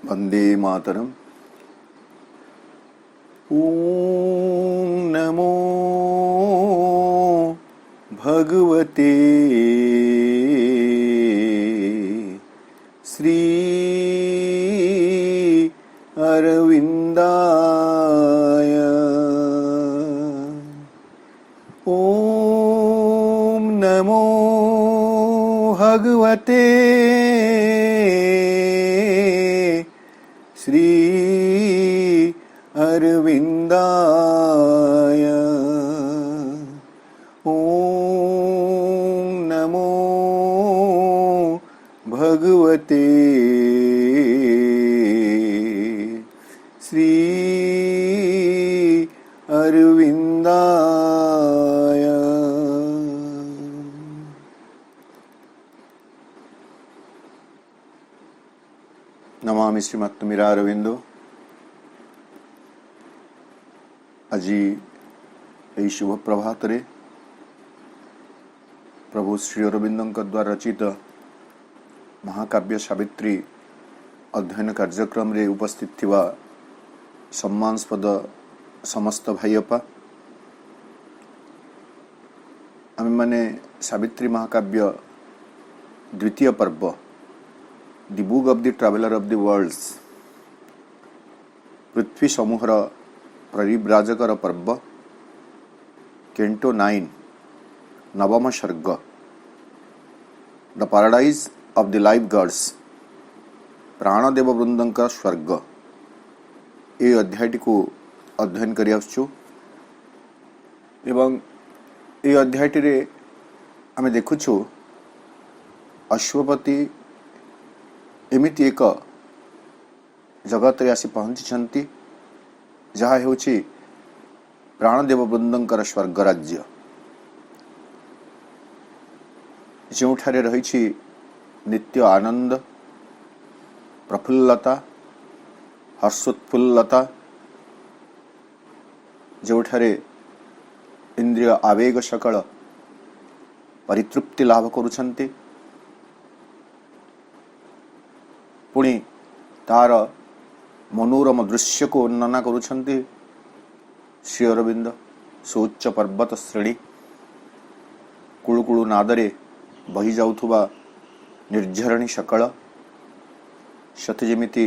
वंदे मातरम। ओम नमो भगवते श्री अरविंदाय। ओम नमो भगवते श्री अरविंदाय। ओम नमो भगवते श्री अरविंदाय। नमामि श्रीमत्तमीरा अरविंदो। आज यही शुभ प्रभात रे प्रभु श्री अरविंदों द्वारा रचित महाकाव्य सावित्री अध्ययन कार्यक्रम रे उपस्थित थिवा सम्मानस्पद समस्त भाईअपा, आम माने सावित्री महाकाव्य द्वितीय पर्व the book of the traveller of the worlds पृथ्वी समूहर परिव्राजकर पर्व कैंटो 9 नवम सर्ग the paradise of the life gods प्राणदेव वृंदंकर स्वर्ग ये अध्यायटी को अध्ययन करि आसछु। एवं ये अध्यायटी रे आमे देखुछु अश्वपति एमिति एक जगत रे आसी पहुंची जहाँ हेउछि प्राणदेव वृंदंकर स्वर्ग राज्य, जोठारे रहिछि नित्य आनंद प्रफुल्लता हर्षोत्फुल्लता, जोठारे इंद्रिय आवेग सकल परितृप्ति लाभ करुछन्ति, पुणी तार मनोरम दृश्य को वर्णना करुछन्ति श्री अरविंद। सोच्च पर्वत श्रेणी कुळुकुळु नादरे बही जाउथुबा निर्झरणी सकल सते जेमिति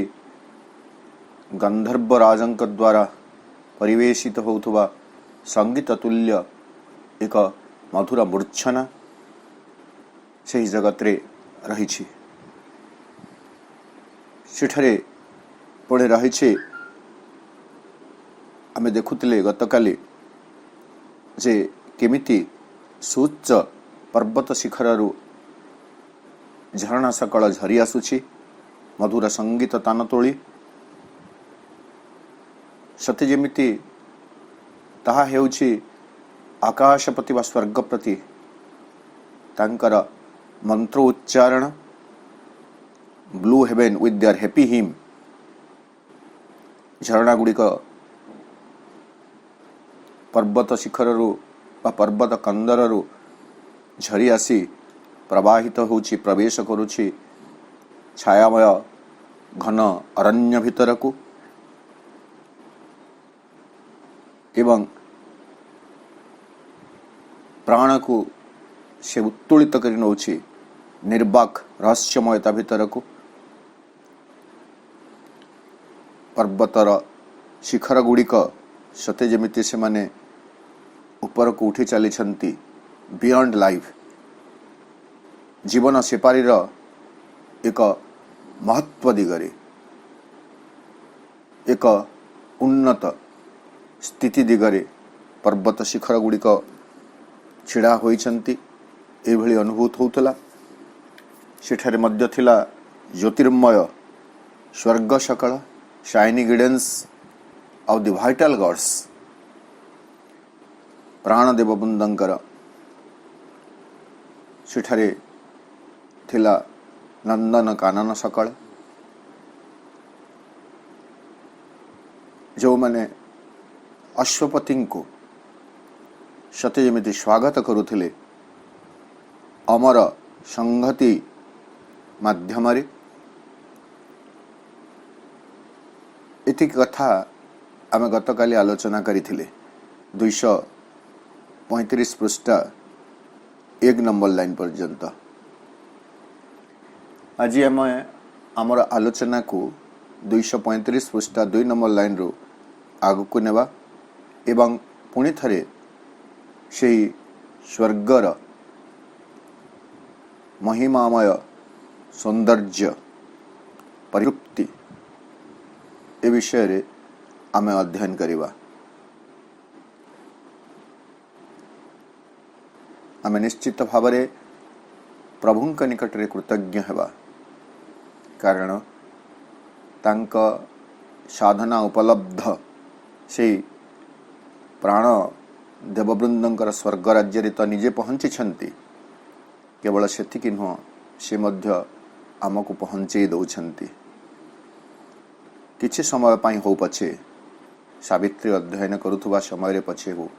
गंधर्व राजंक द्वारा परिवेशित होउथुबा संगीत तुल्य एक मधुर मूर्छना से जगत रे रहिछि। सेठरे पुणे रही आमे देखुतिले गतकाली जे केमिति सुउच्च पर्वत शिखररु झरणा सकल झरी आसुछि मधुर संगीत तान तोली, सते जेमिति ताहा हेउछि आकाशपति वा स्वर्गप्रति तांकर मंत्र उच्चारण blue heaven with their happy hymn. झरणा गुड़िक पर्वत शिखररु बा पर्वत कंदररु झरी आसी प्रवाहित होउछि प्रवेश करुछि छायामय घन अरण्य भितरकु एवं प्राण को से उत्तोलित करि नउछि निर्वाक रहस्यमयता भितरकु। पर्वतर शिखर गुड़िक सते जेमिति से माने ऊपर को उठी चली बियॉन्ड लाइफ जीवन सेपारीर एक महत्व दिगरे एक उन्नत स्थिति दिगरे पर्वत शिखर गुड़िक छिड़ा होइछन्ति एभली अनुभूत होउतला। सेठारे मध्य थिला ज्योतिर्मय स्वर्ग सकल shining guidance of the vital gods प्राणदेव वृंदंकर। सेठारे थिला नंदन कानन सकल जो माने अश्वपति को सते जेमिति स्वागत करुथिले अमर संगति माध्यम एमिति कथा आम गतकाली आलोचना करथिले 235 पृष्ठ 1 नंबर लाइन पर्यंत। आज आम आमर आलोचना को 235 पृष्ठ 2 नंबर लाइन रू आग को नेबा एवं पुणी थरे से स्वर्गर महिमामय सौंदर्य परितृप्ति ए विषय रे आमे अध्ययन करिबा। आमे निश्चित भावरे प्रभुंक निकट रे कृतज्ञ हेबा, कारण तांक साधना उपलब्ध से प्राण देववृंदंकर स्वर्ग राज्य रे तो निजे पहुंची छंती। केवल सेतिकी नुह, से मध्य आमको पहुंचे दौछंती। किछि समय पाई हो पछे, सावित्री अध्ययन करुथुबा समय रे पछे हो,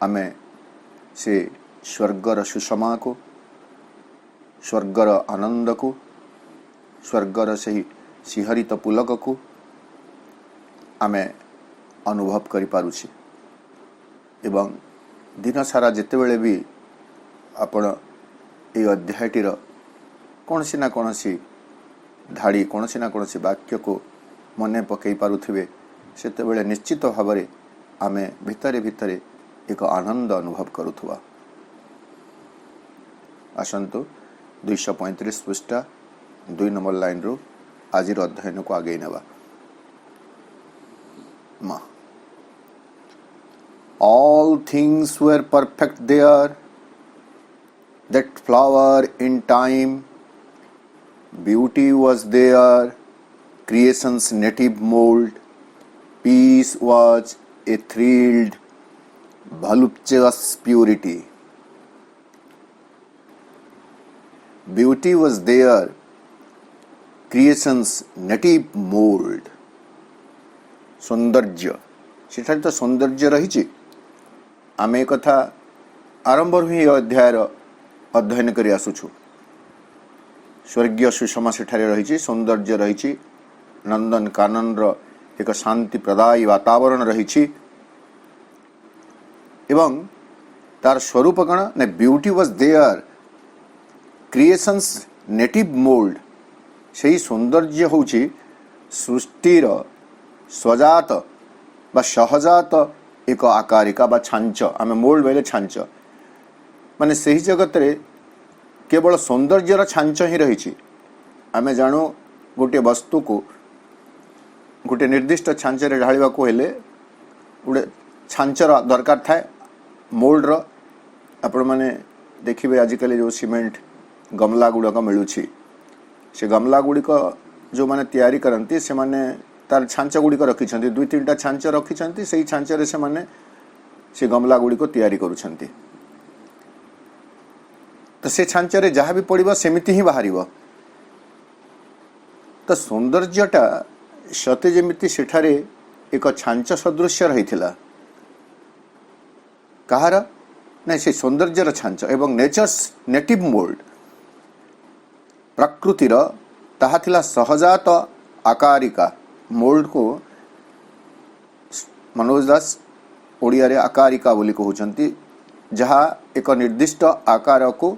आमे से स्वर्गर सुषमा को, स्वर्गर आनंद को, स्वर्गर से सिहरित पुलक को आमे अनुभव करि पारुछि। एवं दिन सारा जेतेबेले भी आपण ए अध्यायटीर कौनसी ना कौनसी धाड़ी, कौनसी ना कौनसी वाक्य को मने पकई पारुथिबे, सेतेबेले निश्चित भावरे आमे भितरे भितरे एक आनंद अनुभव करुथुबा। आसंतु 235 पृष्ठ 2 नंबर लाइन रू आजिर अध्ययन को आगे नेबा। All things were perfect there, that flower in time, beauty was there, creation's native mold, peace was a thrilled, voluptuous purity. Beauty was there, creation's native mold. सौंदर्य, सेठारे तो सौंदर्य रही। आमे कथा आरंभ ही अध्याय अध्ययन करी आसुछु। स्वर्गीय सुषमा सेठारे रही, सौंदर्य रही, नंदन कानन एक शांति प्रदायी वातावरण रही, एवं तार स्वरूप कण ने beauty was there, creations native mould. सही सौंदर्य होची सृष्टिर स्वजात बा सहजात एक आकारिका बा छांच। आमे मोल्ड बेले छांच माने सही जगत रे केवल सौंदर्यर छांच ही रही। आमे जानु गोटे वस्तु को गोटे निर्दिष्ट छांचरे ढालिबा को हेले गोटे छांचर दरकार थाए, मोल्ड रो। आपण माने देखिबे आजिकल जो सीमेंट गमला गुड़ाक मिलूछि, से गमला गुड़िक जो माने तैयारी करती से माने तार छांच गुड़िक रखी, 2-3टा छांच रखी, से छांचरे से माने से गमला गुड़िक तैयारी करुछंती। तो से छांचरे जहाँ भी पड़िबा सेमिति ही बाहरिबो। तो सौंदर्यटा सते जेमिति सेठारे एक छांच सदृश रहिथिला। कहार नहीं, से सौंदर्यर छांच एवं नेचर्स नेटिव मोल्ड, प्रकृतिर ताहा थिला सहजात आकारिका। मोल्ड को मनोज दास ओडिया रे आकारिका बोली कहउछंती, जहाँ एक निर्दिष्ट आकार को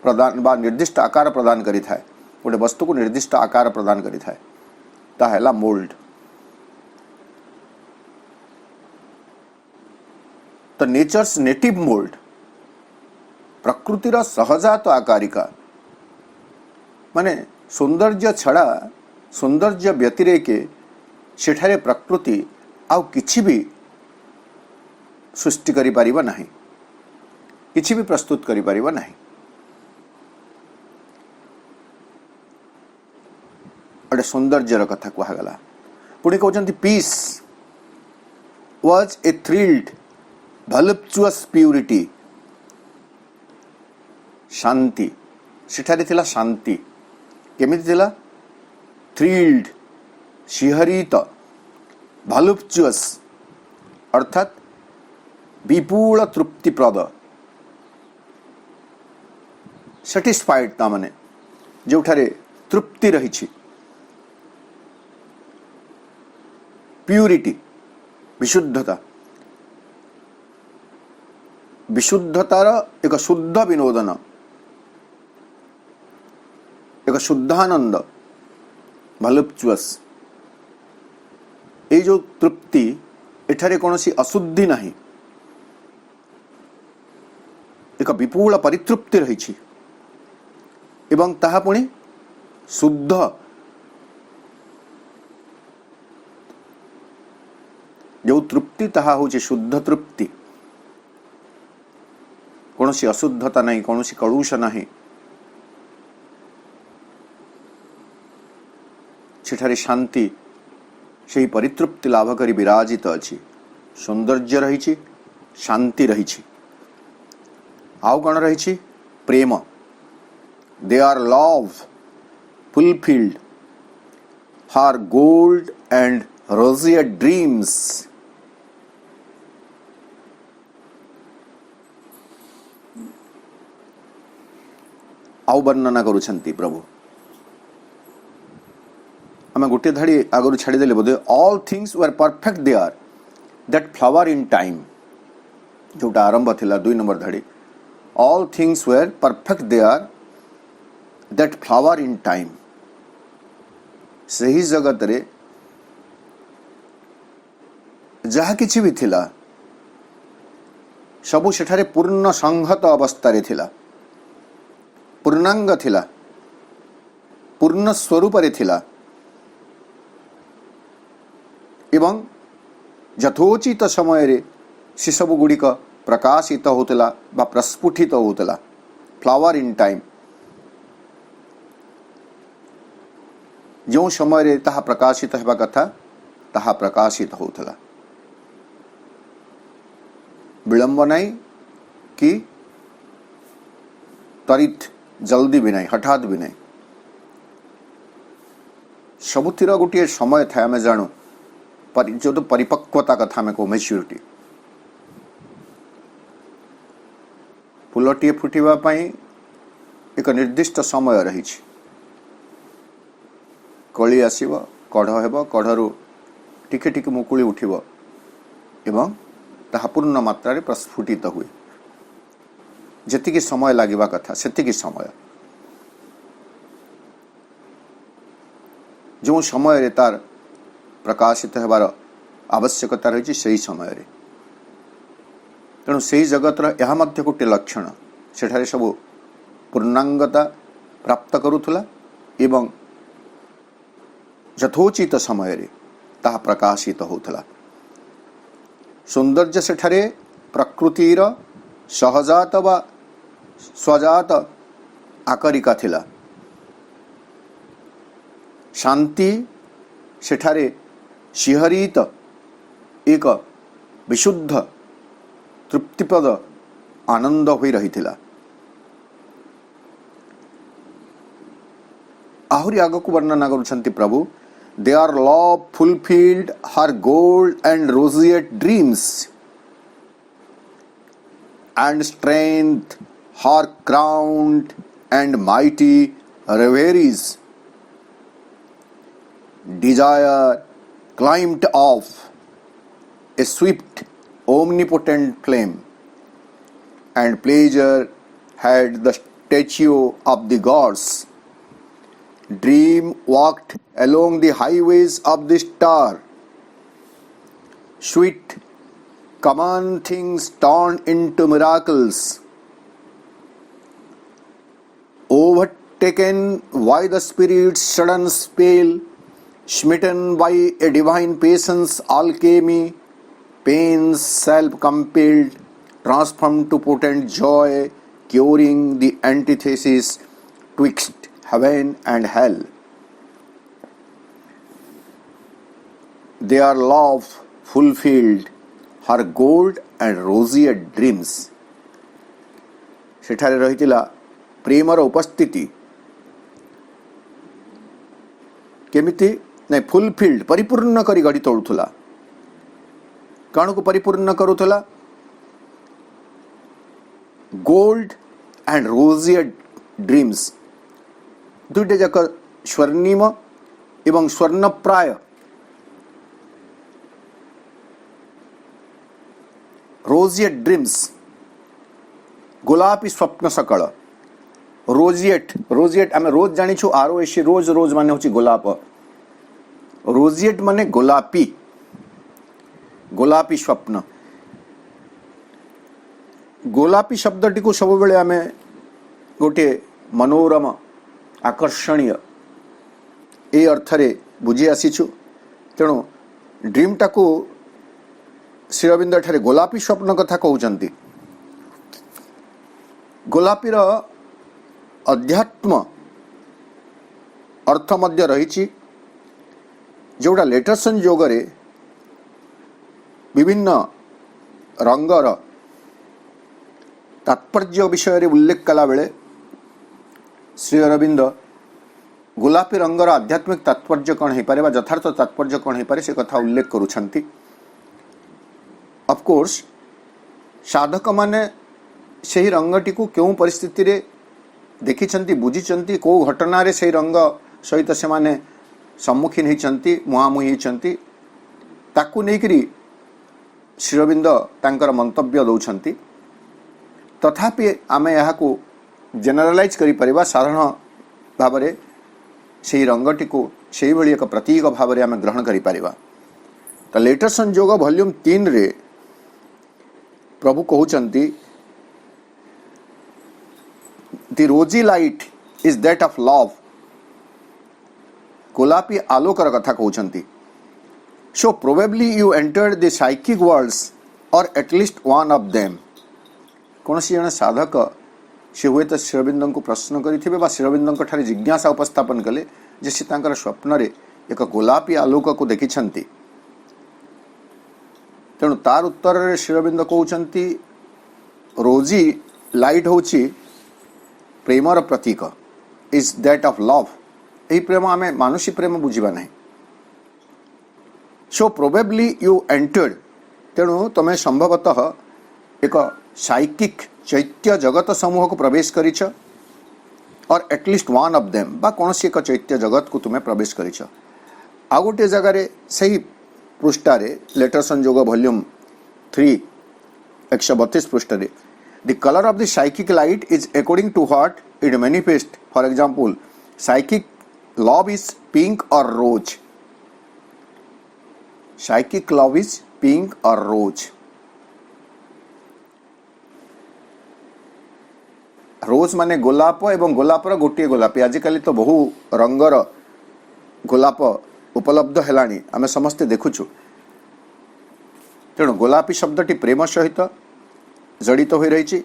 प्रदान बा निर्दिष्ट आकार प्रदान करि थाए, गोटे वस्तु को निर्दिष्ट आकार प्रदान करि थाए, ताहेला मोल्ड। तो नेचर्स नेटिव मोल्ड, प्रकृतिर सहजात आकारिका माने सौंदर्य छड़ा, सौंदर्य व्यतिरेके सेठारे प्रकृति आउ किछि भी सृष्टि करि परिबा नाही, किछि भी प्रस्तुत करि परिबा नाही। अडे सौंदर्यर कथा कहगला। पुणी कहउछंती peace was a thrilled voluptuous purity. शांति सेठारे थिला, शांति केमिति थिला? थ्रिल्ड, शिहरित, वॉलुप्चुअस अर्थात विपुल तृप्तिप्रद, सैटिस्फाइड ता माने जोठारे तृप्ति रही। प्यूरिटी विशुद्धता विशुद्धतार एक शुद्ध विनोदन एक शुद्धानंद भलुपचुअस ये जो तृप्ति एठारे कौन सी अशुद्धि नहीं एक विपुल परितृप्ति रही एवं ताहा पुणी शुद्ध जो तृप्ति ताहा होची शुद्ध तृप्ति कौन सी अशुद्धता नहीं कौन सी कलुष नहीं सेठारे शांति से परितृप्ति लाभ करी विराजित अच्छी सौंदर्य रही शांति रही आउ कौन रही प्रेम there love fulfilled her gold and roseate dreams आउ वर्णना करुछंती प्रभु आम गोटे धाड़ी आगु छाड़देले बोधे all things were perfect there that flower in time जोटा आरंभ थिला 2 नंबर धाड़ी all things were perfect there that flower in time सही जगत रे जहा किछि भी थिला सबु सेठारे पूर्ण संहत अवस्था रे थिला पूर्णांग थिला पूर्ण स्वरूप रे थिला एवं यथोचित समय रे से सब गुड़िक प्रकाशित होतला बा प्रस्फुटित होतला फ्लावर इन टाइम जो समय रे ताहा प्रकाशित हेबा कथा ताहा प्रकाशित होतला विलंब नहीं कि त्वरित जल्दी भी नहीं हठात भी नहीं सबुतिर गोटे समय था आम जानू जो तो परिपक्वता कथा में को मैच्योरिटी फूलटी फुटिबा पई एक निर्दिष्ट समय रही कली आसीब कढ़ हेब कढ़रू टिके टिके मुकुली उठिब एवं ताहा पूर्ण मात्रा प्रस्फुटित हुए जेतिकी समय लागिबा कथा सेतिकी समय जो समय रे तार प्रकाशित हेबार आवश्यकता रही से समय रे तेणु से जगतर यह मध्य गोटे लक्षण सेठारे सब पूर्णांगता प्राप्त करुथुला एवं यथोचित समय रे ताहा प्रकाशित होथला सौंदर्य सेठारे प्रकृतिर सहजात वा स्वजात आकरिका थिला शांति सेठारे शिहरित एक विशुद्ध तृप्तिपद आनंद होई रहिथिला आहुरी आगकु वर्णना करुछंती प्रभु there love fulfilled her gold and roseate dreams and strength, her crowned and mighty reveries. Desire climbed off a swift, omnipotent flame, and pleasure had the statue of the gods. Dream walked along the highways of the star. Sweet common things turned into miracles. Overtaken by the Spirit's sudden spell, smitten by a divine patience alchemy, pains self-compelled, transformed to potent joy, curing the antithesis twixt heaven and hell. Their love fulfilled her gold and roseate dreams. सेठारे रहितिला प्रेमर उपस्थिति केमिति नहीं fulfilled परिपूर्ण करी गढ़ी तोड़ुला कौन को परिपूर्ण करुला गोल्ड एंड रोजिएट ड्रीम्स दुईटे जाक स्वर्णिम एवं स्वर्णप्राय रोजिएट ड्रीम्स गोलापी स्वप्न सकल रोजिएट रोजिएट आम रोज जानी ROS रोज रोज मान हूँ गोलाप रोजिएट माने गोलापी गोलापी स्वप्न गोलापी शब्दटी को सब बेले आम गोटे मनोरम आकर्षणीय ए अर्थरे बुझी आसीचु तेणु ड्रीम टाको श्री अरविंद ठारे गोलापी स्वप्न कथा कहउचंती गोलापीर अध्यात्म अर्थ मध्य रही जोड़ा लेटर संयोगरे विभिन्न रंगर तात्पर्य विषय उल्लेख कला बेले श्री अरविंद गोलापी रंगर आध्यात्मिक तात्पर्य कौन हो पारे यथार्थ तात्पर्य कौन हो पारे से कथा उल्लेख करुछंती। ऑफ कोर्स साधक माने से रंगटी को क्यों परिस्थिति रे देखिछंती बुझिछंती को घटना रे से रंग सहित से माने सम्मुखीन होइछंती मुहामुही होइछंती ताकू नेकरी श्री अरविंद तांकर मंतव्य दौछंती तथापि आमे याहाकू जनरलाइज करि परिबा साधारण भाव में से रंगटी को से भली एक प्रतीक भाव में आम ग्रहण करि परिबा। तो लेटर संयोग वॉल्यूम 3 रे प्रभु कहउचंती the rosy light is that of love गोलापी आलोकर कथा कहउचंती so probably you entered the psychic worlds or at least one of them कौन सी जन साधक से हुए तो श्री अरविंद को प्रश्न करेंगे श्री अरविंद ठारे जिज्ञासा उपस्थापन कले जे से तांकर स्वप्न रे एक गोलापी आलोक को देखिछंती तेणु तार उत्तर रे श्री अरविंद कहउचंती रोजी लाइट होची प्रेमर प्रतीक इज दैट ऑफ लव यही प्रेम आम मानुषी प्रेम बुझा ना सो प्रोबेबली यू एंटर्ड तेणु तुम्हें संभवतः एक साइकिक चैत्य जगत समूह को प्रवेश करिछ और एटलिस्ट वन ऑफ देम बा कौन सी एक चैत्य जगत को तुम्हें प्रवेश करिछ। आ गोटे जगार सही पृष्ठारे लेटर संयोग वॉल्यूम 3 132 पृष्ठारे the colour of the psychic light is according to what it manifest for example psychic love is pink or rose psychic love is pink or rose रोज माने गोलाप एवं गोलापर गोटे गोलापी आजिकल तो बहु रंगर गोलाप उपलब्ध हेलानी आमे समस्ते देखुछु तेणु गोलापी शब्दटी प्रेम सहित जड़ित हो रही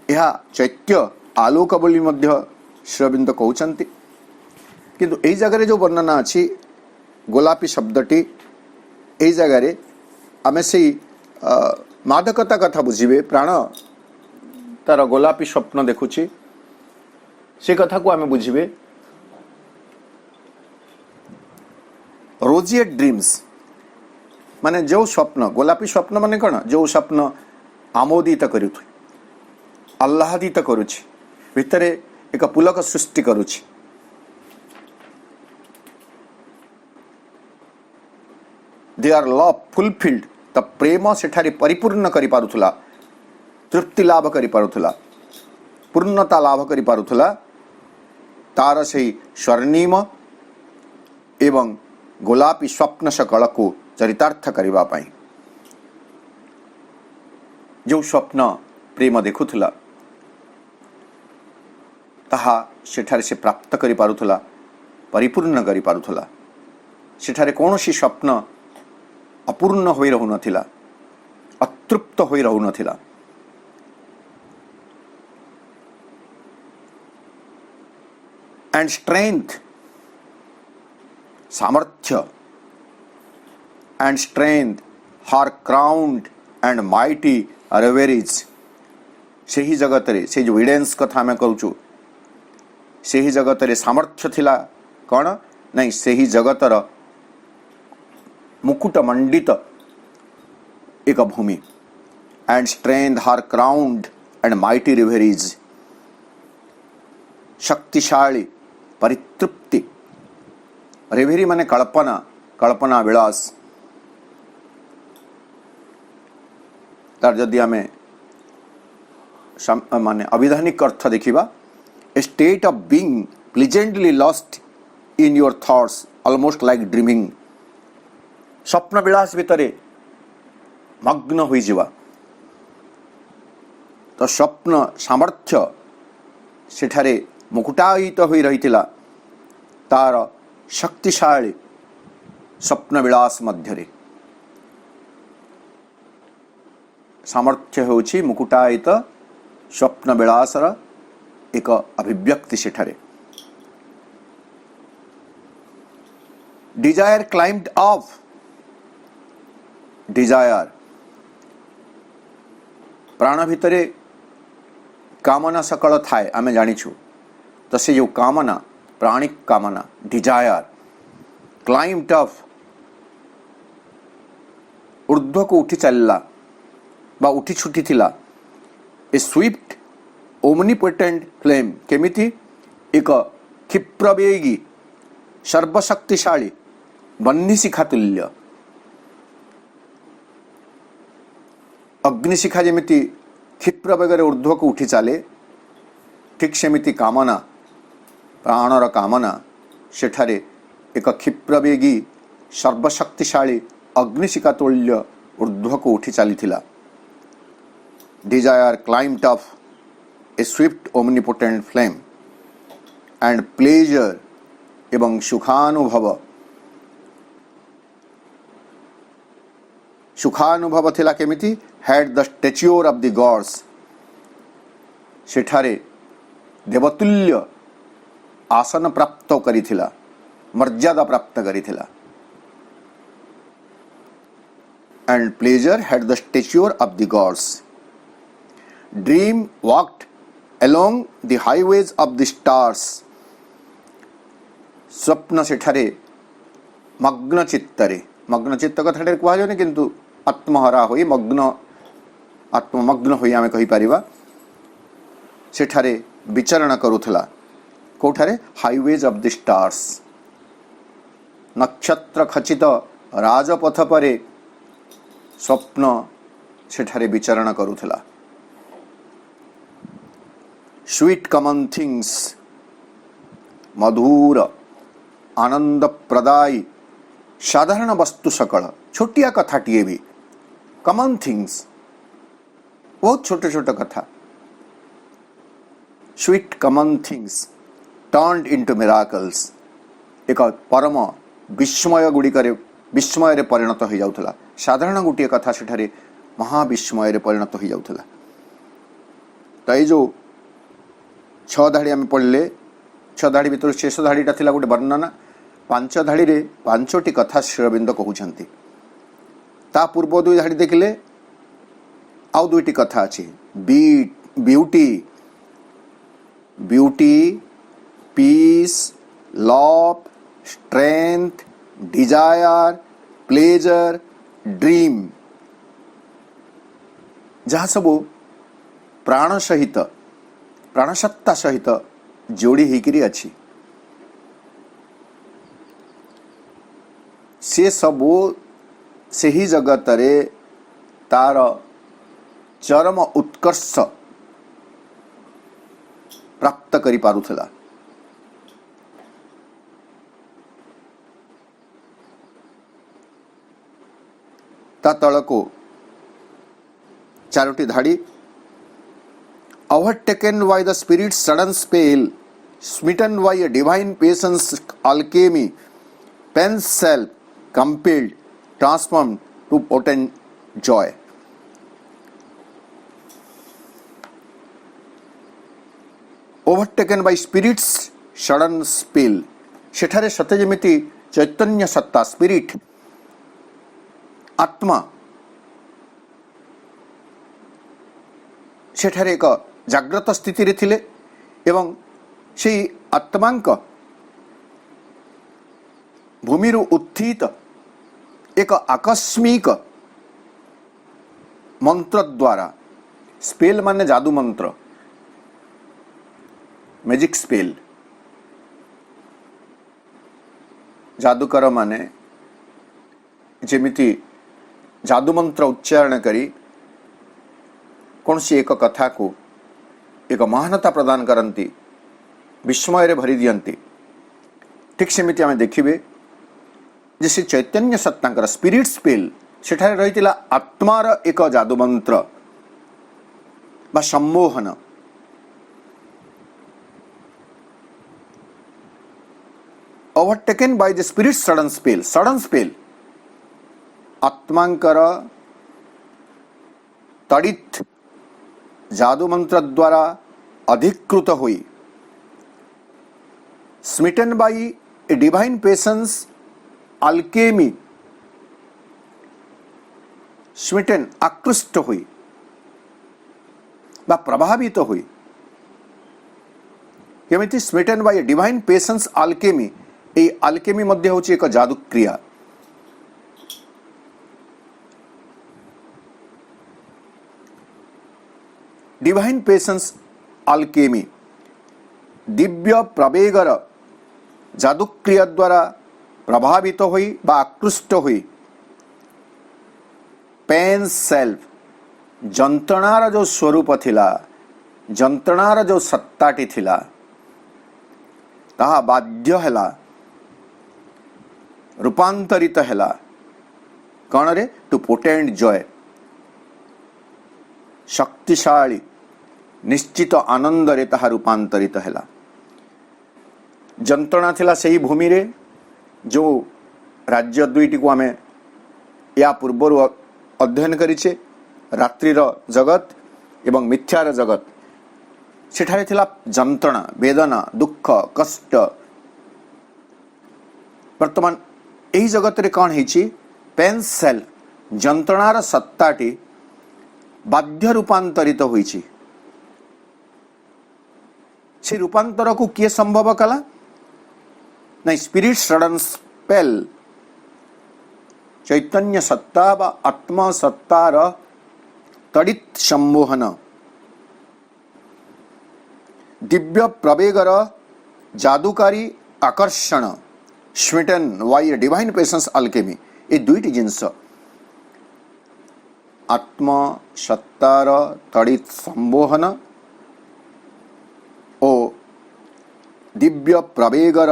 यह चैत्य आलोक बोली मध्य श्री अरविंद कहउचंती किंतु एई जगह जो वर्णना अच्छी गोलापी शब्दटी एई जगह आमे से मादकता कथा बुझिबे प्राण तार गोलापी स्वप्न देखुची से कथा को आमे बुझिबे रोजिएट ड्रीम्स माने जो स्वप्न गोलापी स्वप्न माने कौन जो स्वप्न आमोदित करू आह्लादित करुछि भितरे एक पुलक सृष्टि करुछि दे आर लव फुलफिल्ड त प्रेम सेठारे परिपूर्ण करि पारुथुला तृप्ति लाभ करि पारुथुला पूर्णता लाभ करि पारुथुला तार से स्वर्णिम एवं गोलापी स्वप्न सकल को चरितार्थ करिबा पाई जो स्वप्न प्रेम देखुथुला ताहा सेठारे से प्राप्त करि पारुथुला परिपूर्ण करि पारुथुला सेठारे कौनसी स्वप्न अपूर्ण होई रहु नथिला अतृप्त होई रहु नथिला एंड स्ट्रेंथ सामर्थ्य एंड स्ट्रेंथ हार क्राउंड एंड माइटी रेवेरीज से ही जगत रे से जो इडेंस कथा आम करूचु से ही जगत रे सामर्थ्य थिला कौन नहीं से ही जगतर मुकुट मंडित एक भूमि एंड स्ट्रेंथ हार क्राउंड एंड माइटी रिवेरीज शक्तिशाली परितृप्ति रेवेरी माने कल्पना कल्पना विलास तार जदि आम माने अभिधानिक अर्थ देखा a state of being pleasantly lost in your thoughts almost like dreaming स्वप्न विलास भितर मग्न हो जावा तो स्वप्न सामर्थ्य सेठारे मुकुटायित हो रही तार शक्तिशाली स्वप्न विलास मध्य सामर्थ्य होछि मुकुटायित स्वप्न विलासर एक अभिव्यक्ति सेठारे डिजायर क्लाइम्ड ऑफ डिजायर प्राण भितरे कामना सकल थाए आमे जानिछु तो से जो कामना प्राणिक कामना डिजायर क्लाइम्ड ऑफ ऊर्ध्व को उठी चलला बा उठी छुटी थिला ए स्विफ्ट ओमनीपोटेंट फ्लेम केमिति एक क्षिप्रवेगी सर्वशक्तिशाली बह्निशिखा तुल्य अग्निशिखा जेमिति क्षिप्र बेगर ऊर्ध्व को उठी चले ठीक सेमिति कामना प्राणर कामना सेठारे एक क्षिप्रवेगी सर्वशक्तिशाली अग्निशिखा तुल्य ऊर्ध्व को उठी चली desire climbed up a swift omnipotent flame and pleasure एवं सुखानुभव थिला केमिति had the stature of the gods सेठारे देवतुल्य आसन प्राप्त करिथिला मर्यादा प्राप्त करिथिला and pleasure had the stature of the gods dream walked along the highways of the stars स्वप्न सेठारे मग्न चित्त कथाटे कहुनि किंतु आत्महरा होई मग्न आत्ममग्न होई आमे कहि परिबा सेठारे विचरण करुथला कोठारे हाईवेज ऑफ द स्टार्स नक्षत्र खचित राजपथ परे स्वप्न सेठारे विचरण करुथला स्वीट कॉमन थिंग्स मधुर आनंद प्रदायी साधारण वस्तु सकल छोटिया कथाटीए भी कॉमन थिंग्स बहुत छोटे छोटे कथा sweet common things turned into miracles एक परम विस्मय गुड़िकर विस्मय परिणत हो जाउथला साधारण गोटे कथा सेठारे महाविस्मय परिणत हो जाउथला तो ये जो 6 धाड़ी आम पढ़ले 6 धाड़ी भीतर शेष धाड़ीटा थिला गोटे वर्णना 5 धाड़ी रे 5टी कथा श्री अरविंद कहउछंती ता पूर्व 2 धाड़ी देखिले आउ 2टी कथा अछि beauty peace love strength desire pleasure dream जहाँ सब प्राण सहित प्राणसत्ता सहित जोड़ी होकर अच्छी से सब से ही जगत रे तार चरम उत्कर्ष प्राप्त करि पारुथला ता तळको 4टी धाड़ी overtaken by the spirit's sudden spell, smitten by a divine patience alchemy, pen's self compelled, transformed to potent joy. Overtaken by spirit's sudden spell, सेठारे सत्य जेमिति चैतन्य सत्ता स्पिरिट आत्मा सेठारे एक जाग्रत स्थिति रे थिले एवं से आत्मांक भूमिरु उत्थित एक आकस्मिक मंत्र द्वारा स्पेल माने जादू मंत्र मैजिक स्पेल जादूकर माने जेमिति जादू मंत्र उच्चारण करी कौन सी एक कथा को एक महानता प्रदान करती, विस्मय भरी दियंती। ठीक सेमिति आमे देखिबे जे श्री चैतन्य सत्तांकर स्पिरिट स्पेल सेठारे रहितिला आत्मार एक जादू मंत्र बा सम्मोहन। Overtaken by the spirit sudden spell आत्मांकर तड़ित जादू मंत्र द्वारा अधिकृत हुई, smitten by a divine patience alchemy, smitten आकृष्ट हुई बा प्रभावित हुई। केमिति smitten by divine patience alchemy, ए अल्केमी मध्य होची एक जादू क्रिया। डिवाइन पेशेंस अल्केमी दिव्य प्रवेगर जादू क्रिया द्वारा प्रभावित हुई बा आकृष्ट हुई पेन सेल्फ जंत्रणार जो स्वरूप थिला, जंत्रणार जो सत्ताटी थिला ताहा बाध्य हैला, रूपांतरित हैला कौन रे टू पोटेंट जॉय, शक्तिशाली निश्चित आनंद रे ताहा रूपांतरित हैला। जंत्रणा थिला सही भूमि रे जो राज्य दुईटी को आमे या पूर्वर अध्ययन करिछे, रात्रिर जगत एवं मिथ्यार जगत। सेठारे थिला जंत्रणा, वेदना, दुख, कष्ट। वर्तमान एही जगत रे कौन हेछि, पेन सेल्फ जंत्रणार सत्ताटी बाध्य रूपांतरित होइछि। से रूपांतर को किए संभव कला नहीं, स्पिरिट सडन स्पेल चैतन्य सत्ता बा आत्मा सत्तार तड़ित सम्मोहन, दिव्य प्रवेगर जादूकारी आकर्षण, smitten by divine patience alchemy. ये दुईटी जिनस आत्मा सत्तार तड़ित सम्मोहन ओ दिव्य प्रवेगर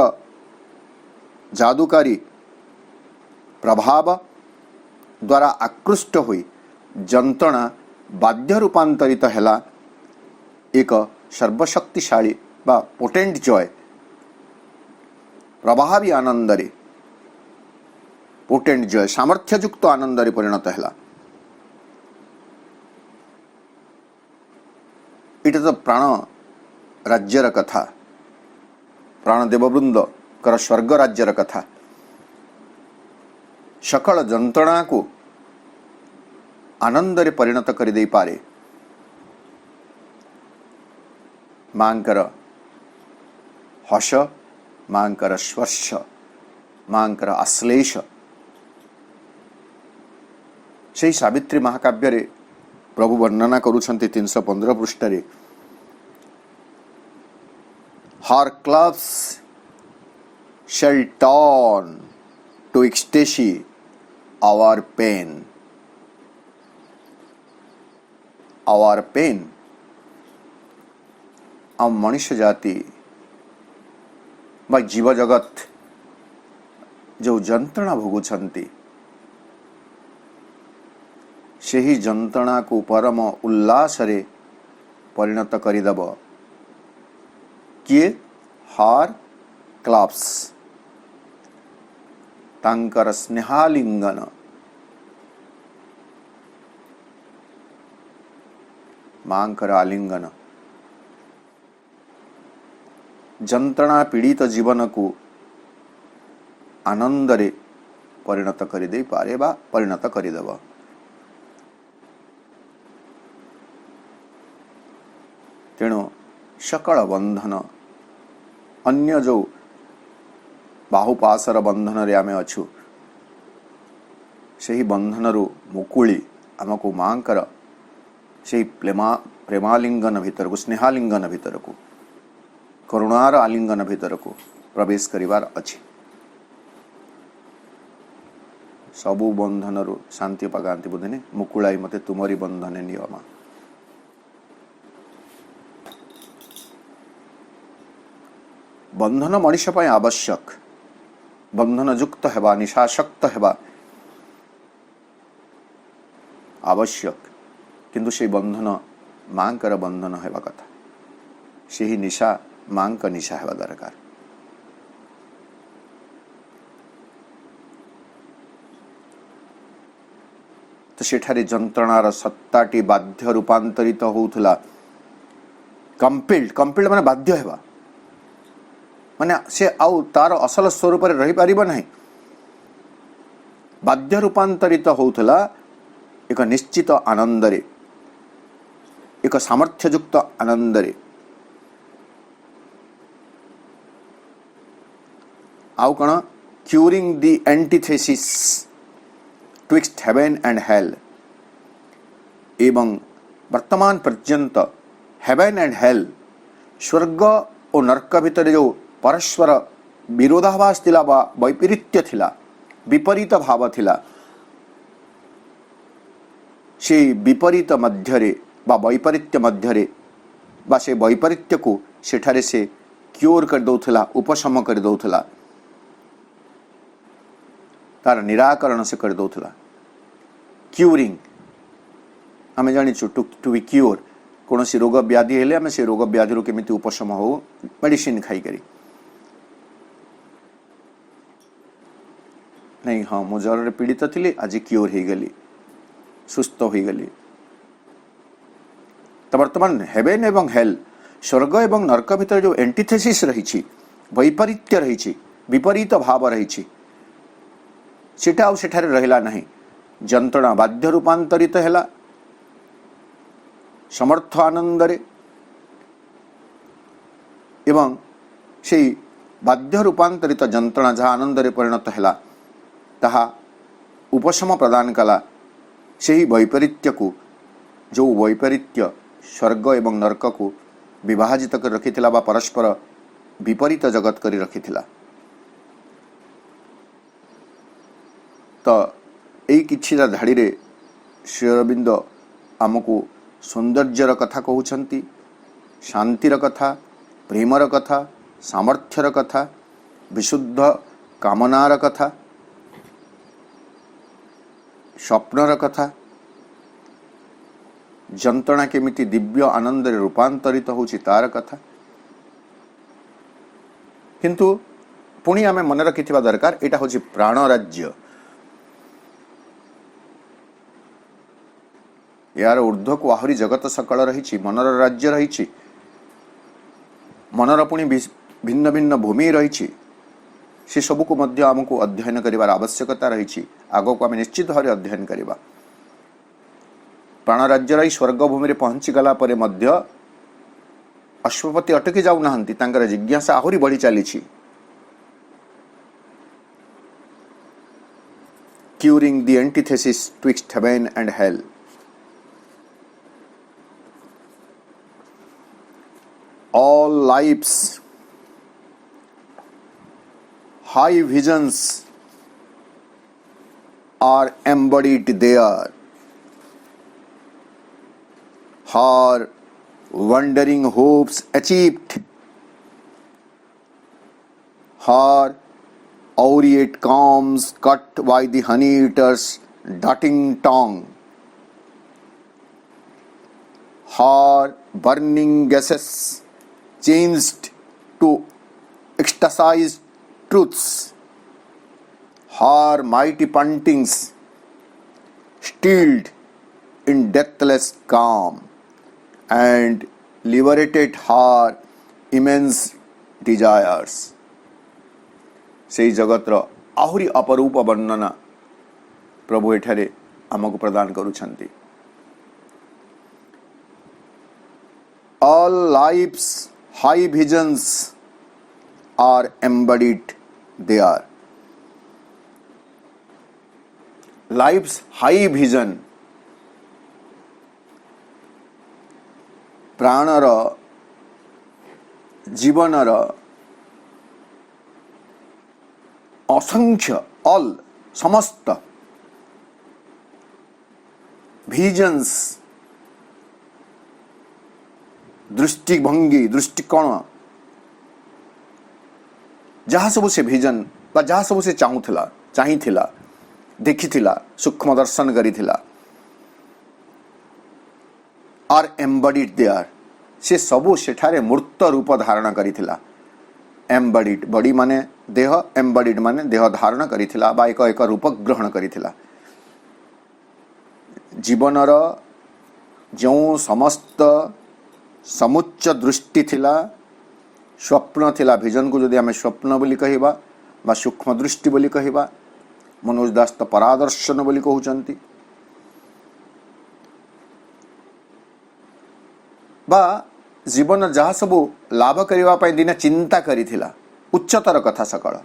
जादूकारी प्रभाव द्वारा आकृष्ट हुई जंत्रणा बाध्य रूपांतरित हैला एक सर्वशक्तिशाली बा पोटेंट जॉय, प्रभावी आनंद रे, पोटेंट जॉय सामर्थ्ययुक्त आनंद रे परिणत हैला। इटा तो प्राण राज्यर कथा, प्राण देववृंद कर स्वर्ग राज्यर कथा। सकल जंत्रणा को आनंद रे परिणत कर दे पारे। मांकर हस, मांकर स्पर्श, मांकर आश्लेष। से सावित्री महाकाव्य रे प्रभु वर्णना करुछन्ति 315 पृष्ठ रे। Her clubs shall turn to ecstasy our pain. Our pain. हम मनुष्य जाति बा जीव जगत जो जंत्रणा भोगुछन्ति सेही जंत्रणा को परम उल्लास रे परिणत करिदब किए, हार क्लाप्स तांकर स्नेहालिंगन, मांकर आलिंगन जंत्रणा पीड़ित जीवन को आनंद रे परिणत कर दे पारे बा परिणत करिदब। तेणु सकल बंधन अन्य जो बाहुपाशर बंधन रे आमे अछु से ही बंधन रु मुकुली आमको मांकर से प्रेमालिंगन भीतर को, स्नेहालिंगन भीतर को, करुणार आलिंगन भीतर को प्रवेश करिवार अछि। सबु बंधन रु शांति पगांति बुझने मुकुलाई मते तुमरी बंधने नियमा। बंधन मनीष पाई आवश्यक, बंधन युक्त हेबा निशाशक्त हेबा आवश्यक, किंतु से बंधन मां कर बंधन हेबा कथा, से ही निशा मां का निशा हेबा दरकार। तो सेठारे जंत्रणार सत्ताटी बाध्य रूपांतरित होउथला, कंपेल्ड माने बाध्य हेबा, माने से आउ तार असल स्वरूप रे रही पारिबो नहीं, बाध्य रूपांतरित होउथला एक निश्चित आनंद रे, एक सामर्थ्ययुक्त आनंद रे। आउ कण curing the antithesis twixt heaven and hell, एवं वर्तमान पर्यंत हेवन एंड हेल स्वर्ग और नरक भितर जो परस्पर विरोधाभास थिला बा वैपरीत्य थिला, विपरीत भाव थिला, से विपरीत मध्यरे बा वैपरीत्य मध्यरे बा से वैपरीत्य को सेठारे से क्योर कर दौथला, उपशम कर दौथला, तार निराकरण से कर दौथला। क्यूरिंग आमे जानिछु, टू बी क्योर, कौन सी रोग व्याधि हेले आमे से रोग व्याधि रो केमिति उपशम हो मेडिसिन खाई करी, नहीं हाँ मु ज्वर पीड़ित थी आज क्योर हो गली, सुस्थ हो गली। तो वर्तमान हेवेन एवं हेल स्वर्ग एवं नरक भितर जो एंटीथेसिस रही, वैपरीत्य रही, विपरीत भाव रही, सेटा आउ सेठारे रहिला नहीं। जंत्रणा बाध्य रूपांतरित हैला समर्थ आनंद रे, एवं से बाध्य रूपांतरित जंत्रणा जहाँ आनंद रे परिणत हैला ताहा उपशम प्रदान कला से ही वैपरीत्य को, जो वैपरीत्य स्वर्ग एवं नरक को विभाजित कर रखिथिला बा परस्पर विपरीत जगत करी रखिथिला। तो यही किछिटा धाड़ी रे श्री अरविंद आमको सौंदर्यर कथा कहउछंती, शांतिर कथा, प्रेमर कथा, सामर्थ्यर कथा, विशुद्ध कामनार कथा, स्वप्नर कथा, जंत्रणा केमिति दिव्य आनंद रे रूपांतरित होउछि तार कथा। किंतु पुणी आमे मन रखिथिबा दरकार, एटा होछि प्राण राज्य, यार ऊर्ध्व को आहरी जगत सकल रही, मनर राज्य रही, मनर पुणी भिन्न भिन्न भूमि रही, से सबू को मध्य आमको अध्ययन करिवार आवश्यकता रही। आगो को आम निश्चित भाव अध्ययन करवा। प्राण राज्य रही स्वर्ग भूमि रे पहुंची गला परे मध्य अश्वपति अटकी जाऊ नाहंती, तांकर जिज्ञासा आहुरी बढ़ी चली। Curing the antithesis twixt heaven and hell. All lives, high visions are embodied there. Her wandering hopes achieved, her aureate calms cut by the honey-eater's darting tongue, her burning gases changed to ecstatized truths, her mighty pantings stilled in deathless calm, and liberated her immense desires. से जगतर आहुरी अपरूप वर्णना प्रभु एठारे आमको प्रदान करुछंती। All life's high visions are embodied there. Life's high vision, प्राणर जीवनर असंख्य all समस्त visions, दृष्टिभंगी, दृष्टिकोण जहाँ सब से विजन बा जहाँ सब से चाहूला चाहिथिला देखिथिला सूक्ष्म दर्शन करिथिला आर एम्बडिड देयर से सबू सेठारे मूर्त रूप धारण करिथिला। एम्बडिड बॉडी माने देह, एम्बडिड माने देह धारण करिथिला बा एक एक रूप ग्रहण करिथिला। जीवनर जो समस्त समुच्च दृष्टि थिला, स्वप्न थिला, विजन को जदि आमे स्वप्न बोली कहिबा बा सूक्ष्म दृष्टि बोली कहिबा, मनोज दास तो परादर्शन बोली कहउचंती बा जीवन जहाँ सब लाभ करने दिने चिंता करिथिला उच्चतर कथा सकल।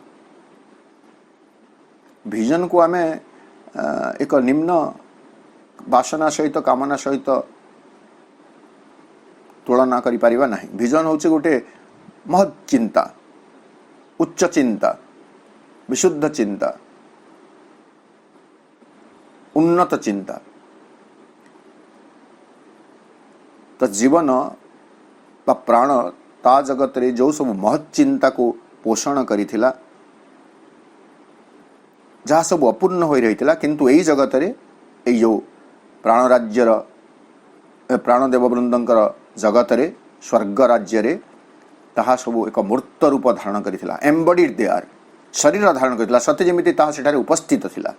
विजन को आमे एक निम्न वासना सहित कामना सहित तुलना करि परिबा नहीं। विजन होचे गोटे महत् चिंता, उच्च चिंता, विशुद्ध चिंता, उन्नत चिंता। तो जीवन बा प्राण ता जगत रे जो सब महत् चिंता को पोषण करिथिला, जहाँ सब अपूर्ण हो रही, किंतु यही जगत रे यही जो प्राण राज्यर प्राण देववृंदंकर जगत रे स्वर्ग राज्य रे ताहा सब एक मूर्त रूप धारण करिथिला। एम्बडिड देयर शरीर धारण करिथिला, सत्य जेमिति ताहा सेठारे उपस्थित थिला।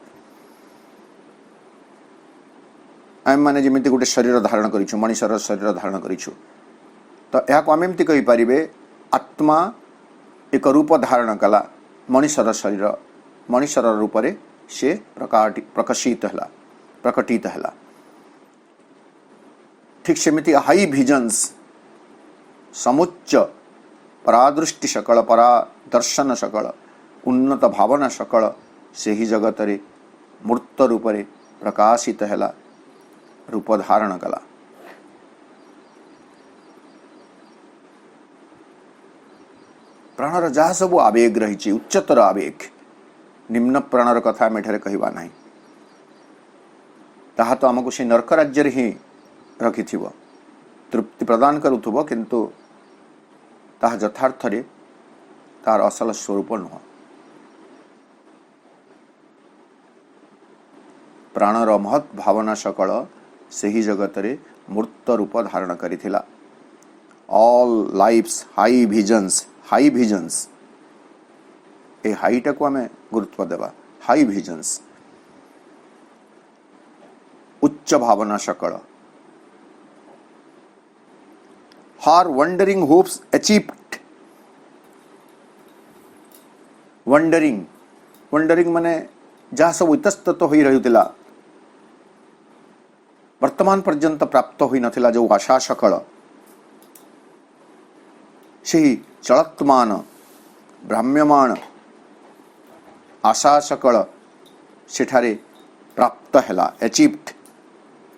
आम माने जेमिति गोटे शरीर धारण करिछु, मनुष्यर शरीर धारण करिछु, तो यह को आम एमती कहि परिबे आत्मा एक रूप धारण कला, मनुष्यर शरीर मनुष्यर रूप रे से प्रकाशित हला, प्रकटित हला। ठीक सेमिति हाई विजन्स समुच्च परादृष्टि सकल, परादर्शन सकल, उन्नत भावना सकल से ही जगत रे मूर्त रूप रे प्रकाशित हला, रूप धारण कला। प्राणर जहाँ सब आवेग रही, उच्चतर आवेग, निम्न प्राणर कथा आम एठारे कहवा नहीं। ताहा तो आमको से नरक राज्य ही रखि तृप्ति प्रदान करुथुब, किंतु ताहा यथार्थ रे तार असल स्वरूप नुह। प्राणर महत् भावना सकल से ही जगत रे मूर्त रूप धारण करिथिला। All life's high visions, high visions ए हाईटा को आमे गुरुत्व देवा। हाई विजन्स उच्च भावना सकल, her wandering hopes achieved. Wandering wandering माने जहाँ सब इतस्तत हो रही, वर्तमान पर्यंत प्राप्त हो नथिला जो आशा सकल, से चलत्मान भ्राम्यमाण आशा सकल सेठारे प्राप्त हैला, अचीव्ड,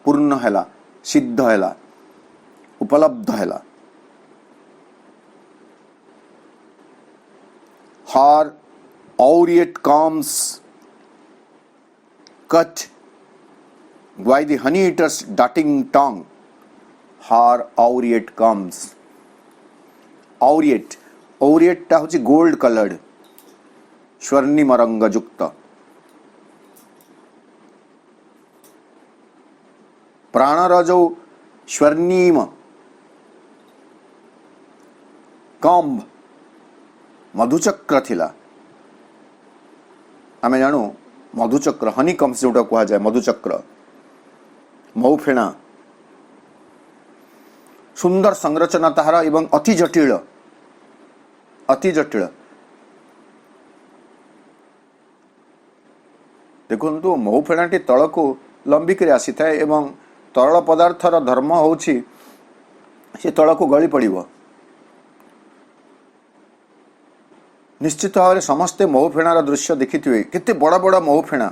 पूर्ण हैला, सिद्ध हैला, उपलब्ध हैला। हर aureate comes cut by the honey eater's darting tongue. Her aureate comes. Aureate, aureate टा होची गोल्ड कलर्ड, स्वर्णिम रंग युक्त। प्राणर जो स्वर्णिम कंभ मधुचक्र थिला, आम जानू मधुचक्र हनी कम्स जोटा कह जाए, मधुचक्र मौफेणा सुंदर संरचना ताहार एवं अति जटिल, अति जटिल। देखु मौफेणाटी तल को लंबिक आसी थाए एवं तरल पदार्थर धर्म होछि से तल को गली पड़िबो। निश्चित भाव में समस्ते मौफेणार दृश्य देखिथिबे, केते बड़ बड़ मौफेणा,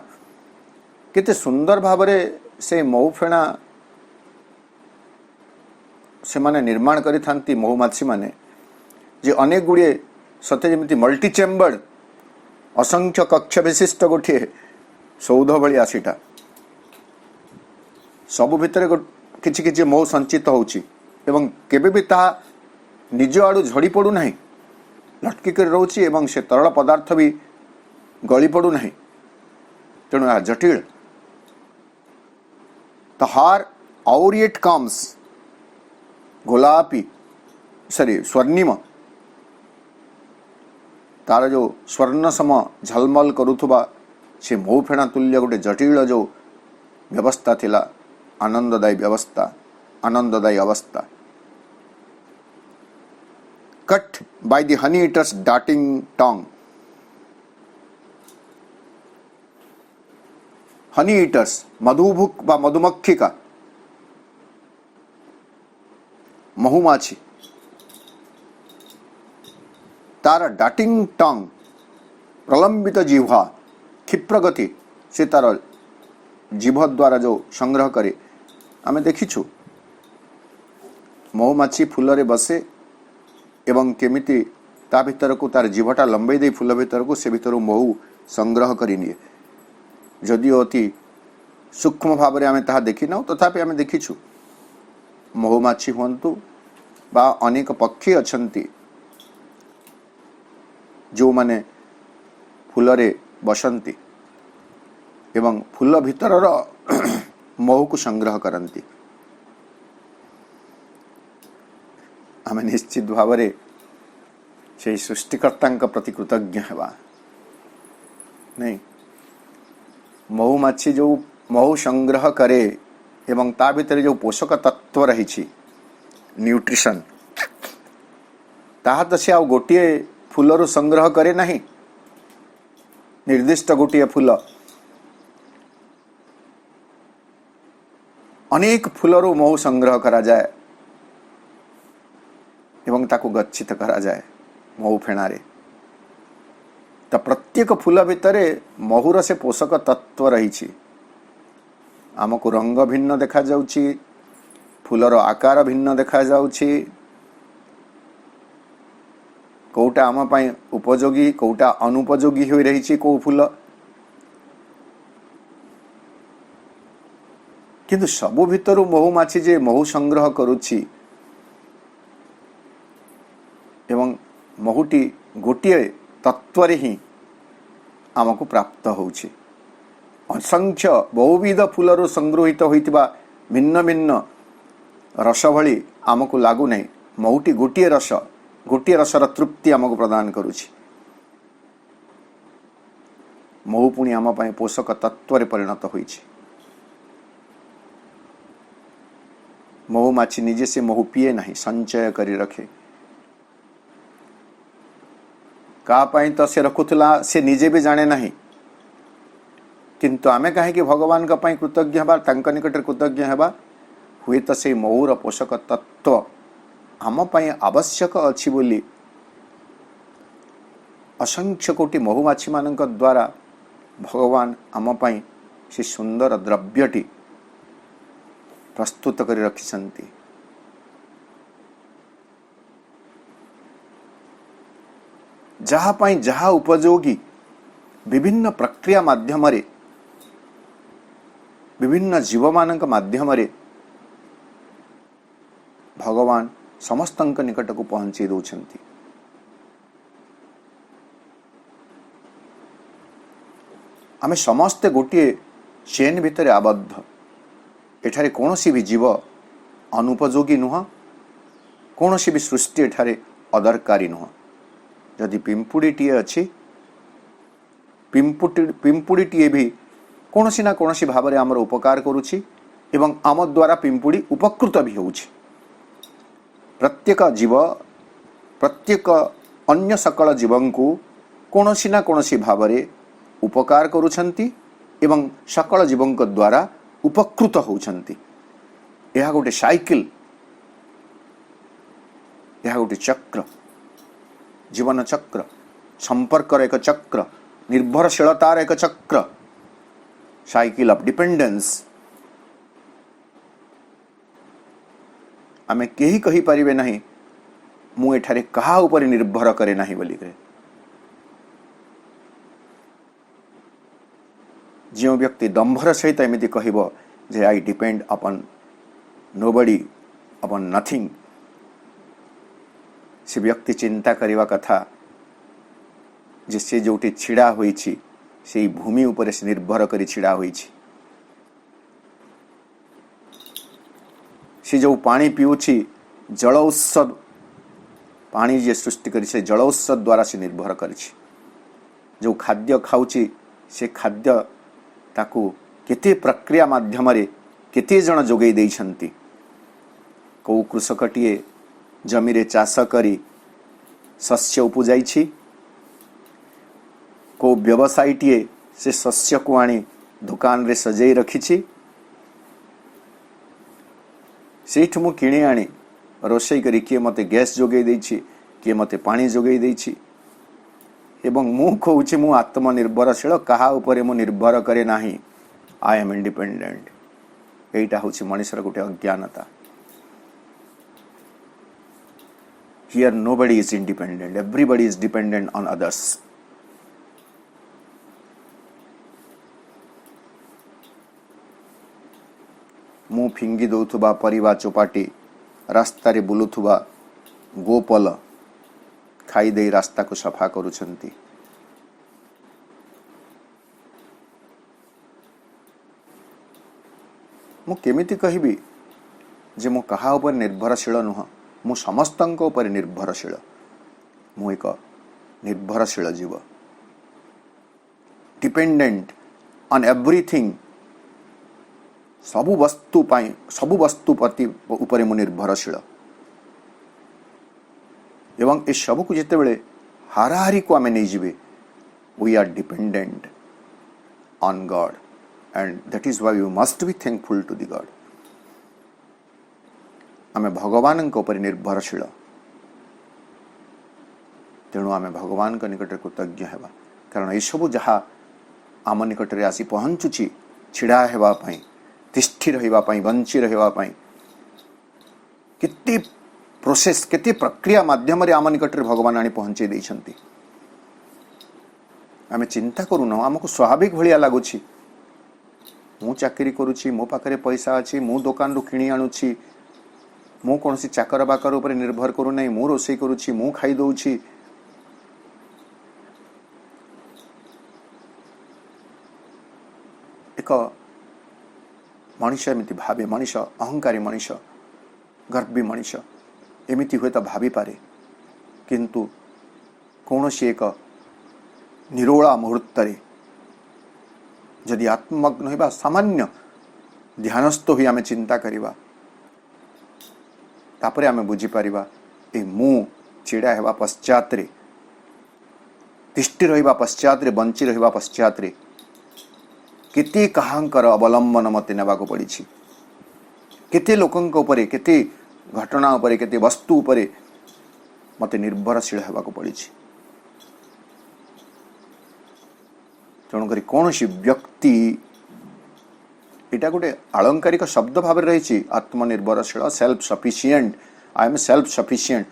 केते सुंदर भाव से मौफेणा से माने निर्माण करि थांती महुमाछी माने, जे अनेक गुड़े सते जेमिति मल्टी चेम्बर्ड असंख्य कक्ष विशिष्ट गोटे सौध भली आसीटा, सबु भितर किछि किछि मौ संचित होउछि एवं केबे भी ता निज आडू झड़ी पड़ू नाही। लटकिक रोचे एवं से तरल पदार्थ भी गली पड़ू नहीं, तेणु यह जटिल। तो हार आउरिएट कम्स गोलापी सॉरी स्वर्णिम, तार जो स्वर्ण सम झलमल करुथुबा से मऊ फेणा तुल्य गोटे जटिल जो व्यवस्था थिला, आनंददायी व्यवस्था, आनंददायी अवस्था। Cut by the honey eaters darting tongue. Honey eaters मधुभुक बा मधुमक्खी का महुमाछी, तार डार्टिंग टंग प्रलंबित जिह्वा क्षिप्र गति से तार जीभ द्वारा जो संग्रह करे। आमे देखिछु महुमाछी फूल रे बसे एवं केमिति ता भितर को तार जीभटा लंबे दे फूल भितर को से भितर महू संग्रह करि निए। जदिओ अति सूक्ष्म भाव में आमे ताहा देखि ना, तथापि आमे देखिछु महुमाछी हुंतु बा अनेक पक्षी अछंती जो माने फूल रे बसंती एवं फूल भितर महू को संग्रह करती। आमे निश्चित भाव से सृष्टिकर्ता प्रति कृतज्ञ हेबा नहीं। महुमाछी जो महू संग्रह करे एवं ता भितर जो पोषक तत्व रही न्यूट्रिशन, ताहा तो से आ गोटे फूलरू संग्रह करे नहीं, निर्दिष्ट गोटे फूल अनेक फूलरू महू संग्रह करा जाए एवं ताको गच्छित करा जाए महू फेणारे। तो प्रत्येक फूल भितर महूर से पोषक तत्व रही। आमको रंग भिन्न देखा जाउछि, फूलर आकार भिन्न देखा जाउछि, कोटा आम पाई उपयोगी कोटा अनुपयोगी हो रही को फूल, किंतु सबु भितर महुमाछी जे महू संग्रह करुछि एवं महुटी गोटे तत्व ही आमको प्राप्त होछि। असंख्य बहुविध फूलरू संग्रहित होइतिबा भिन्न भिन्न रस भली आमको लागू नहीं, महुटी गोटे रसर तृप्ति आमको प्रदान करुछि। महू पुणी आम पाई पोषक तत्व परिणत होइछि। महुमाछी निजे से महू पिए नहीं, संचय करी रखे। का पाई तो से रखुला से निजे भी जाने नहीं, किंतु आमे कहीं भगवान का पाई कृतज्ञ हेबा, तांका निकट कृतज्ञ हेबा। हुए तो से महूर पोषक तत्व आम पाई आवश्यक अछि बोली असंख्य कोटि महुमाछी मानक द्वारा भगवान आम पाई से सुंदर द्रव्यटी प्रस्तुत कर रखिसंती। जहा पाई जहा उपयोगी विभिन्न प्रक्रिया माध्यम रे विभिन्न जीव मानक माध्यम रे भगवान समस्तंक निकट को पहुंची दौरान। आमे समस्ते गोटे चेन भितर आबद्ध। एठारे कौनसी भी जीव अनुपयोगी नुह, कौनसी भी सृष्टि एठारे अदरकारी नुह। जदि पिंपुड़ीटीए अच्छी, पिंपुड़ीटीए भी कौनसी ना कौनसी भाव में आमर उपकार करुछि एवं आम द्वारा पिंपुड़ी उपकृत भी होउछि। प्रत्येक जीव प्रत्येक अन्य सकल जीवन को कौनसी ना कौनसी भाव में उपकार करुछंती एवं सकल जीवन द्वारा उपकृत होउछंती। यह गोटे साइकिल, यह गोटे चक्र, जीवन चक्र, संपर्कर एक चक्र, निर्भरशीलतार एक चक्र, साइकिल ऑफ डिपेंडेंस। आमे केही कही परिबे नहीं मु एठारे कहा ऊपर निर्भर करे नहीं बोली करे। जो व्यक्ति दंभर सहित एमिति कहब जे I depend upon nobody upon nothing, से व्यक्ति चिंता करवा कथा जे से जोटी छिड़ा होई छी से भूमि ऊपर से निर्भर करी छिड़ा होई छी। से जो पानी पीउछि जल उत्स पानी जे सृष्टि करी से जल उत्स द्वारा से निर्भर करिछि। जो खाद्य खाउछि से खाद्य ताकू केते प्रक्रिया माध्यम केते जन जोगई देइछन्ति। को कृषकटीए जमीरे चाष करी शस्य उपजाइछि, को व्यवसायीटीए से शस्य को आनी दुकान रे सजाई रखिछि, सेठ मु किणी आनी रोषेई करी किए मते गैस जोगई देइछि, किए मते पानी जोगई देइछि। एवं मु कहूछि मु आत्मनिर्भरशील, कहा उपरे मु निर्भर करे नाही। I am independent. एटा होछि मनुष्यर गोटे अज्ञानता। Here nobody is independent. Everybody is dependent on others. मु फिंगी दौथुबा परिवा चोपाटी रास्ता रे बुलुथुबा गोपल खाई दे रास्ता को सफा करुछंती। मु केमिति कहिबी जे मु कहा उपर निर्भरशील नुह, मु समस्तंक उपर निर्भरशील। मु एक निर्भरशील जीव, डिपेंडेंट ऑन एवरीथिंग। सबु वस्तु प्रति उपरे मु निर्भरशील। एवं ए सबु को जेते बेले हाराहारी को आमे नहीं जीवे, we are dependent on God and that is why we must be thankful to the God. आमे भगवान को ऊपर निर्भरशील, तेणु आमे भगवान का निकट कृतज्ञ हेबा। कारण ये सब जहाँ आम निकट रे आसी पहुँचुची छिड़ा हेबा पई, तिष्ठि रहिबा पई, बंची रहिबा पई केते प्रोसेस केते प्रक्रिया माध्यम रे आम निकट रे भगवान आनी पहुँचे देइछंती। आमे चिंता करू न, हमको स्वाभाविक भलिया लागुची। मु चाकरी करूची, मो पाखरे पैसा अछि, मु दुकान रु किणी आनुची, मु कौन सी चाकर बाकर ऊपर निर्भर करू नहीं, मु रोषे करुची, मु खाई दउची। एक मनुष्य एमती भावे, मनुष्य अहंकारी, मनुष्य गर्वी, मनुष्य एमती हुए तो भावी पारे, किंतु कौन सी एक निरोला मुहूर्त जदि आत्मग्न होइबा, सामान्य ध्यानस्थ हुई आमे चिंता करिबा, तापरे आमे बुझी पारिबा ए मु चिड़ा हेबा पश्चात रे, तिष्ठि रहिबा पश्चात रे, बंची रहिबा पश्चात रे केते कहांकर अवलंबन मते नेबाको पड़िछि, केते लोकंक उपरे, केते घटना उपरे, केते वस्तु उपरे मते निर्भरशील हेबाको पड़िछि। तेणुकरी कौन सी व्यक्ति, एटा गोटे आलंकारिक शब्द भाव रही, आत्मनिर्भरशील, self sufficient. I am self sufficient.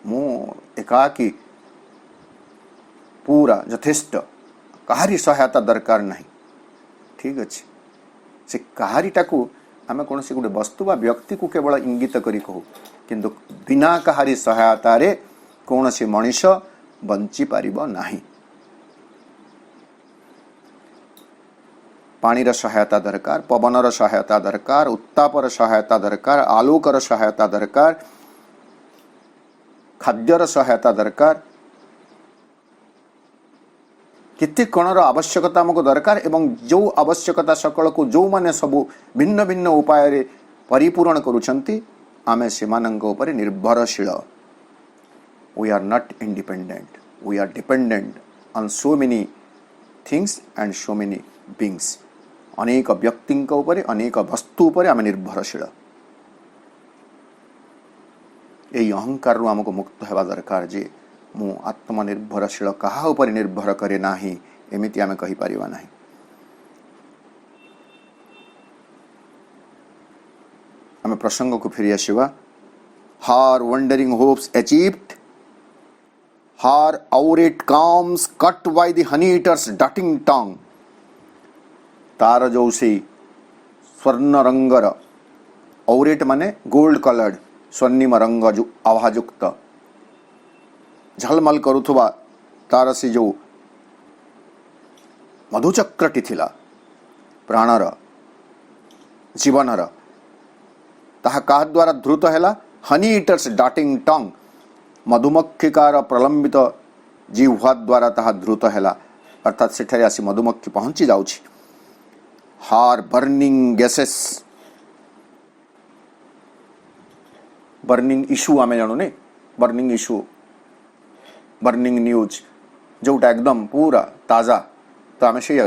मु एकाकी पूरा यथेष्ट, कहारी सहायता दरकार नहीं। ठीक अच्छे, से कहारीटा को आम कौन से गोटे वस्तु बा व्यक्ति को केवल इंगित करी कहू, किंतु बिना कहारी सहायता रे कौन से मनुष्य बंची पारिबो नाही। पानीर सहायता दरकार, पवनर सहायता दरकार, उत्तापर सहायता दरकार, आलोकर सहायता दरकार, खाद्यर सहायता दरकार, केते कणर आवश्यकता हमको दरकार। एवं जो आवश्यकता सकल को जो माने सबु भिन्न भिन्न उपाय रे परिपूर्ण करूछंती, आमे सेमानंक ऊपर निर्भरशील। We are not independent, we are dependent on so many things and so many beings. अनेक व्यक्ति ऊपर, अनेक वस्तु ऊपर आमे निर्भरशील। यही अहंकार रु हमको मुक्त हेबा दरकार जे मु आत्मनिर्भरशील, कहा ऊपर निर्भर करे नाही, एमिति आमे कहि परिबा नाही। आमे प्रसंग को फिरि आसीबा। हार wondering hopes achieved, her aureate calms cut by the honey eaters darting tongue. तार जो से स्वर्ण रंगर, औरेट माने गोल्ड कलर्ड, स्वर्णिम रंग आभाजुक्त झलमल करुवा तार से जो मधुचक्रटी थिला प्राणर जीवनर ताहा काहा द्वारा ध्रुत हैला हनी इटर्स डाटिंग टंग मधुमक्षिकार प्रलंबित जिह्वा द्वारा ताहा ध्रुत हैला अर्थात सेठारे आसी मधुमक्षी पहुंची जाउछि हार बर्निंग गैसेस बर्निंग इश्यू आमे जानु ने बर्निंग इश्यू बर्निंग न्यूज जोटा एकदम पूरा ताजा तो आमे से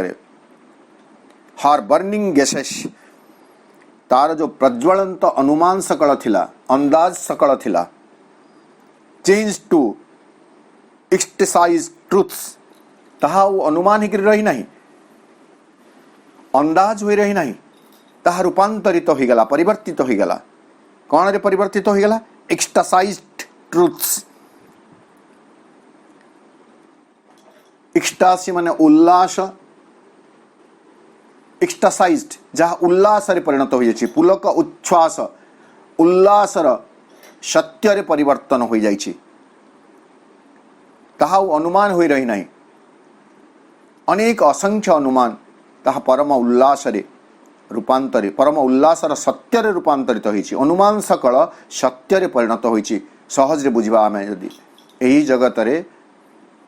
हार बर्निंग गैसेस तार जो प्रज्वलंत अनुमान सकल थिला अंदाज सकल थिला चेंज टू एक्सटेसाइज ट्रुथ्स ताहा वो अनुमान ही रही नहीं अंदाज हुई रही नहीं ताहा रूपांतरित हो गला परिवर्तित हो गला कौन रे परिवर्तित हो गला एक्सटेसाइज्ड ट्रुथ्स एक्सटासी माने उल्लास एक्सटासाइज्ड जहाँ उल्लास रे परिणत हो जाइछि पुलक उच्छ्वास उल्लासर सत्य रे परिवर्तन हो जाइछि ताहा अनुमान होई रही नहीं अनेक असंख्य अनुमान ताहा परम उल्लास रे रूपांतरे परम उल्लासर सत्य रे रूपांतरित होइछि अनुमान सकल सत्य रे परिणत होइछि सहज रे बुझिबा आमे यदि एही जगत रे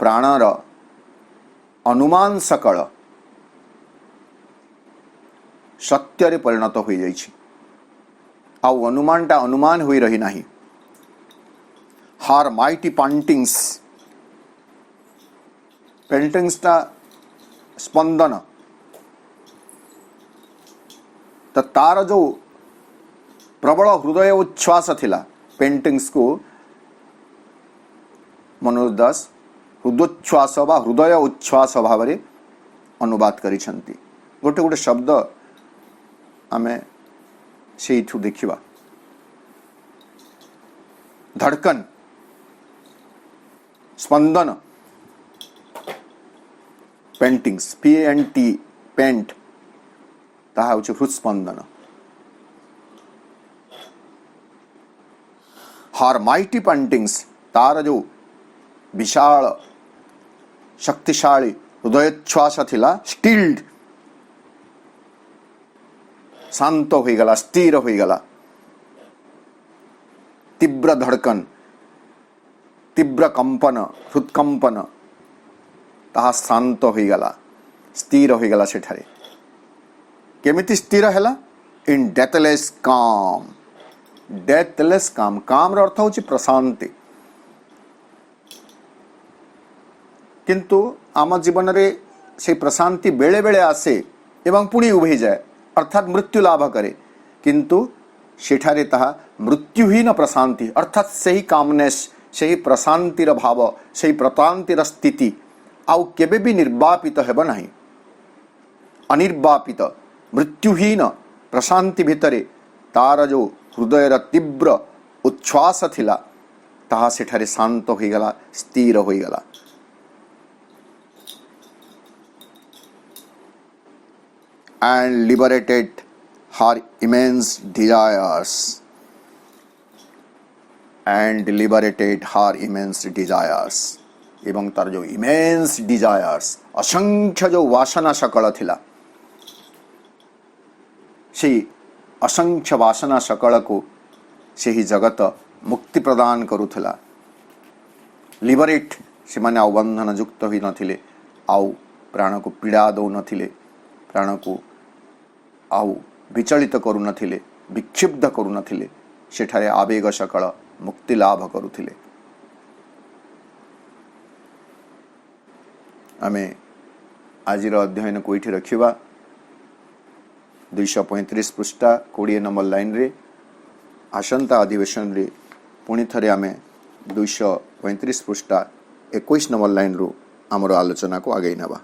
प्राणर अनुमान सकल सत्य रे परिणत हो जाइछि आउ अनुमानटा अनुमान होई रही नहीं हार माइटी पेंटिंग्स टा स्पंदन तो तार जो प्रबल हृदय उच्छ्वास थिला पेंटिंग्स को मनोज दास हृदोच्छ्वास बा हृदय उच्छ्वास भाव में अनुवाद करिसंती गोटे गोटे शब्द आमे सेठू देखिबा धड़कन स्पंदन पेंटिंग्स PNT पेंट ताहा होछि हृत्स्पंदन हार माइटी पेंटिंग्स तार जो विशाल शक्तिशाली हृदयोच्छ्वास थिला स्टिल्ड शांत हो गला स्थिर हो गला तीव्र धड़कन तीव्र कंपन हृत्कंपन ताहा शांत हो गला स्थिर हो गला सेठारे केमिति स्थिर हैला इन डेथलेस काम काम रो अर्थ होछि प्रशांति किंतु आम जीवन रे से प्रशांति बेले बेले आसे एवं पुणी उभे जाए अर्थात मृत्यु लाभ करे किंतु सेठारे ताहा मृत्युहीन प्रशांति अर्थात सही कामनेस सही प्रशांतिर भाव सही प्रतांतिर स्थिति आउ केबे भी निर्वापित हेब नहीं अनिर्वापित मृत्युहीन प्रशांति भितरे तार जो हृदयर तीव्र उच्छ्वास थिला ताहा सेठारे शांत हो गला स्थिर हो गला and liberated her immense desires एवं तार जो इमेंस डिजायर्स असंख्य जो वासना सकल थिला से असंख्य वासना सकल को से ही जगत मुक्ति प्रदान करुथिला लिबरेट से माने आउ बंधन युक्त होई नथिले आउ प्राण को पीड़ा दौ नथिले प्राण को आउ विचलित करू नथिले विक्षिब्ध करू नथिले सेठारे आवेग सकल मुक्ति लाभ करुथिले आमे आजिर अध्ययन को इठी रखिबा 235 पृष्ठा 20 नंबर लाइन रे आसंता अधिवेशन रे पुणी थरे आमे 235 पृष्ठा 21 नंबर लाइन रो आमर आलोचना को आगे नबा।